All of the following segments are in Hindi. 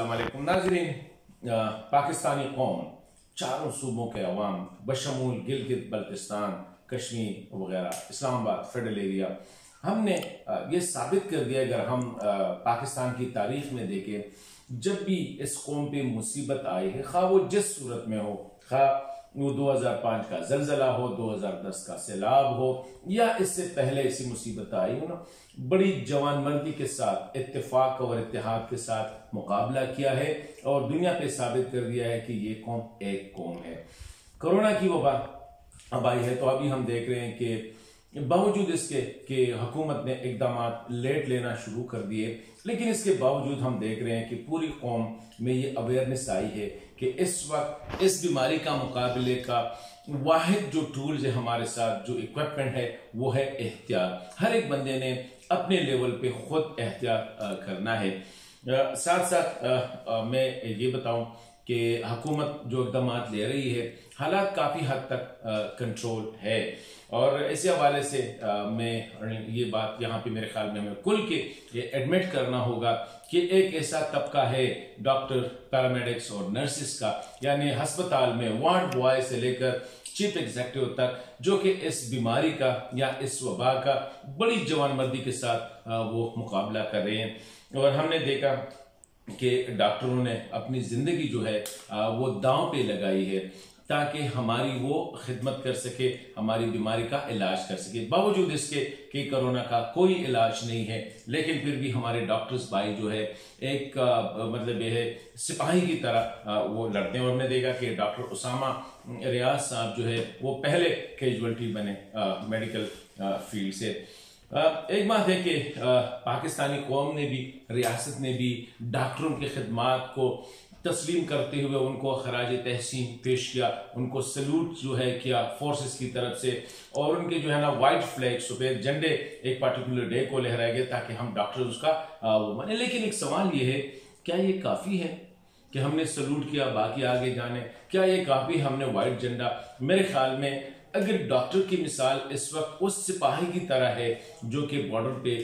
अस्सलाम वालेकुम नाज़रीन। पाकिस्तानी कौम, चारों सूबों के अवाम बशमूल गिलगित बल्तिस्तान, कश्मीर वगैरह, इस्लामाबाद, फेडरल एरिया, हमने ये साबित कर दिया। अगर हम पाकिस्तान की तारीख में देखें, जब भी इस कौम पे मुसीबत आई है, खा वो जिस सूरत में हो, खा वो 2005 का जलजला हो, 2010 का सैलाब हो, या इससे पहले ऐसी मुसीबत आई हो ना, बड़ी जवानमर्दी के साथ, इत्तेफाक और इत्तेहाद के साथ मुकाबला किया है और दुनिया पे साबित कर दिया है कि ये कौम एक कौम है। कोरोना की वबा अब आई है, तो अभी हम देख रहे हैं कि बावजूद इसके कि हुकूमत ने इकदाम लेट लेना शुरू कर दिए, लेकिन इसके बावजूद हम देख रहे हैं कि पूरी कौम में ये अवेयरनेस आई है कि इस वक्त इस बीमारी का मुकाबले का वाहिद जो टूल्स है हमारे साथ, जो इक्विपमेंट है, वो है एहतियात। हर एक बंदे ने अपने लेवल पे खुद एहतियात करना है। साथ साथ मैं ये बताऊं कि हुकूमत जो इकदाम ले रही है, हालात काफ़ी हद तक कंट्रोल है, और इसी हवाले से मैं ये बात यहाँ पे मेरे ख्याल में हमें खुल के ये एडमिट करना होगा कि एक ऐसा तबका है डॉक्टर, पैरामेडिक्स और नर्सिस का, यानी अस्पताल में वार्ड बॉय से लेकर चीफ एग्जीक्यूटिव तक, जो कि इस बीमारी का या इस वबा का बड़ी जवानमर्दी के साथ वो मुकाबला कर रहे हैं। और हमने देखा कि डॉक्टरों ने अपनी जिंदगी जो है वो दांव पे लगाई है ताकि हमारी वो खिदमत कर सके, हमारी बीमारी का इलाज कर सके। बावजूद इसके कि कोरोना का कोई इलाज नहीं है, लेकिन फिर भी हमारे डॉक्टर्स भाई जो है एक मतलब ये है सिपाही की तरह वो लड़ते हैं। और हमने देखा कि डॉक्टर उसामा रियाज साहब जो है वो पहले कैजुअल्टी बने मेडिकल फील्ड से। एक बात है कि पाकिस्तानी कौम ने भी, रियासत ने भी डॉक्टरों की खिदमात को तस्लीम करते हुए उनको खराज तहसीन पेश किया, उनको सल्यूट जो है किया फोर्सेस की तरफ से, और उनके जो है ना वाइट फ्लैग, सफेद झंडे एक पर्टिकुलर डे को लहराए गए ताकि हम डॉक्टर उसका वो माने। लेकिन एक सवाल ये है, क्या ये काफ़ी है कि हमने सल्यूट किया, बाकी आगे जाने? क्या ये काफ़ी हमने वाइट झंडा? मेरे ख्याल में अगर डॉक्टर की मिसाल इस वक्त उस सिपाही की तरह है जो कि बॉर्डर पे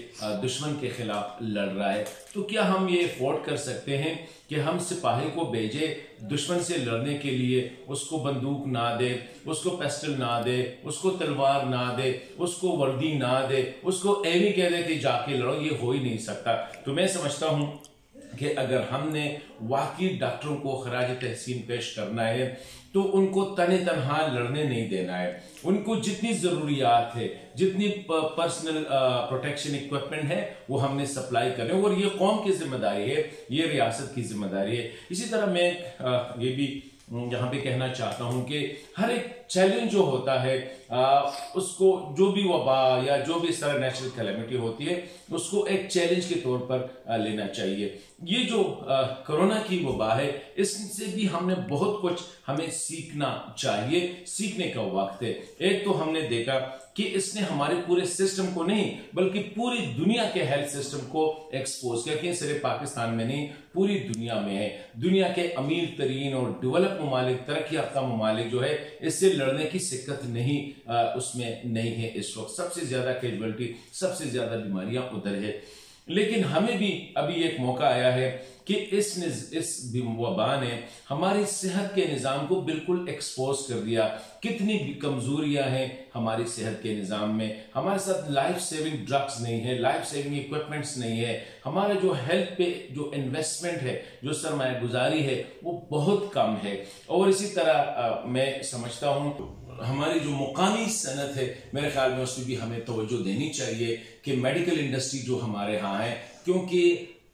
दुश्मन के खिलाफ लड़ रहा है, तो क्या हम ये अफोर्ड कर सकते हैं कि हम सिपाही को भेजे दुश्मन से लड़ने के लिए? उसको बंदूक ना दे, उसको पिस्टल ना दे, उसको तलवार ना दे, उसको वर्दी ना दे, उसको एवी कह दे कि जाके लड़ो, ये हो ही नहीं सकता। तो मैं समझता हूं कि अगर हमने वाकई डॉक्टरों को खराज तहसीन पेश करना है तो उनको तने तनहा लड़ने नहीं देना है। उनको जितनी ज़रूरियात है, जितनी पर्सनल प्रोटेक्शन इक्विपमेंट है, वो हमने सप्लाई करें, और ये कौम की जिम्मेदारी है, ये रियासत की जिम्मेदारी है। इसी तरह मैं ये भी यहाँ पे कहना चाहता हूँ कि हर एक चैलेंज जो होता है उसको, जो भी वबा या जो भी इस तरह नेचुरल कैलेमिटी होती है, उसको एक चैलेंज के तौर पर लेना चाहिए। ये जो कोरोना की वबा है, इससे भी हमने बहुत कुछ हमें सीखना चाहिए, सीखने का वक्त है। एक तो हमने देखा कि इसने हमारे पूरे सिस्टम को नहीं बल्कि पूरी दुनिया के हेल्थ सिस्टम को एक्सपोज किया, कि सिर्फ पाकिस्तान में नहीं पूरी दुनिया में है। दुनिया के अमीर तरीन और डेवलप ममालिक, तरक्की याफ्ता ममालिक जो है, इससे लड़ने की सिक्कत नहीं उसमें नहीं है। इस वक्त सबसे ज्यादा कैजुअलिटी, सबसे ज्यादा बीमारियां उधर है। लेकिन हमें भी अभी एक मौका आया है कि इस वबा ने हमारी सेहत के निज़ाम को बिल्कुल एक्सपोज कर दिया। कितनी कमजोरियां हैं हमारी सेहत के निज़ाम में। हमारे साथ लाइफ सेविंग ड्रग्स नहीं है, लाइफ सेविंग इक्विपमेंट्स नहीं है, हमारा जो हेल्थ पे जो इन्वेस्टमेंट है, जो सरमाया गुजारी है, वो बहुत कम है। और इसी तरह मैं समझता हूँ हमारी जो मुकामी सनत है, मेरे ख्याल में उसमें भी हमें तवज्जो देनी चाहिए कि मेडिकल इंडस्ट्री जो हमारे यहाँ है, क्योंकि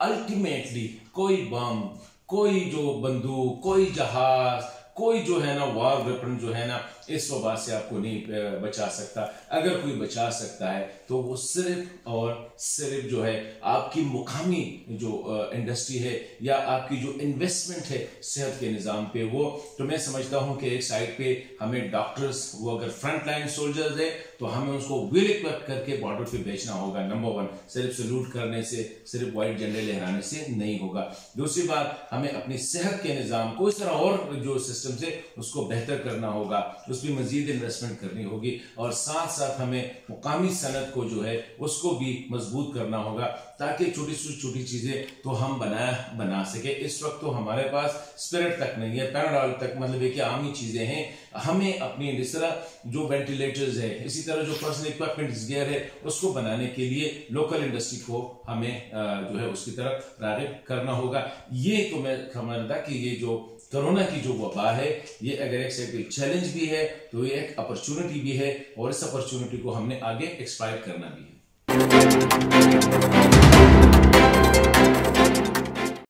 अल्टीमेटली कोई बम, कोई जो बंदूक, कोई जहाज, कोई जो है ना वार वेपन जो है ना, इस वबा से आपको नहीं बचा सकता। अगर कोई बचा सकता है तो वो सिर्फ और सिर्फ जो है आपकी मुकामी जो इंडस्ट्री है या आपकी जो इन्वेस्टमेंट है सेहत के निज़ाम पे, वो। तो मैं समझता हूँ कि एक साइड पे हमें डॉक्टर्स, वो अगर फ्रंट लाइन सोल्जर्स है तो हमें उसको वेल इक्विप करके बॉर्डर पे भेजना होगा। नंबर 1, सिर्फ सल्यूट करने से, सिर्फ व्हाइट झंडे लहराने से नहीं होगा। दूसरी बात, हमें अपनी सेहत के निज़ाम को इस तरह और जो सिस्टम से उसको बेहतर करना होगा, उस पर मजीद इन्वेस्टमेंट करनी होगी, और साथ साथ हमें मुकामी सनत को जो है उसको भी मजबूत करना होगा, ताकि छोटी से छोटी चीजें तो हम बना सके। इस वक्त तो हमारे पास स्पिरिट तक नहीं है, पैराडॉल तक, मतलब कि आम ही चीजें हैं। हमें अपनी इस तरह जो वेंटिलेटर्स है, इसी तरह जो पर्सनल इक्विपमेंट गियर है, उसको बनाने के लिए लोकल इंडस्ट्री को हमें जो है उसकी तरफ राग़िब करना होगा। ये तो मैं समझता कि ये जो कोरोना की जो वबा है, ये अगर एक चैलेंज भी है तो ये एक अपॉर्चुनिटी भी है, और इस अपॉर्चुनिटी को हमने आगे एक्सप्लॉइट करना भी है।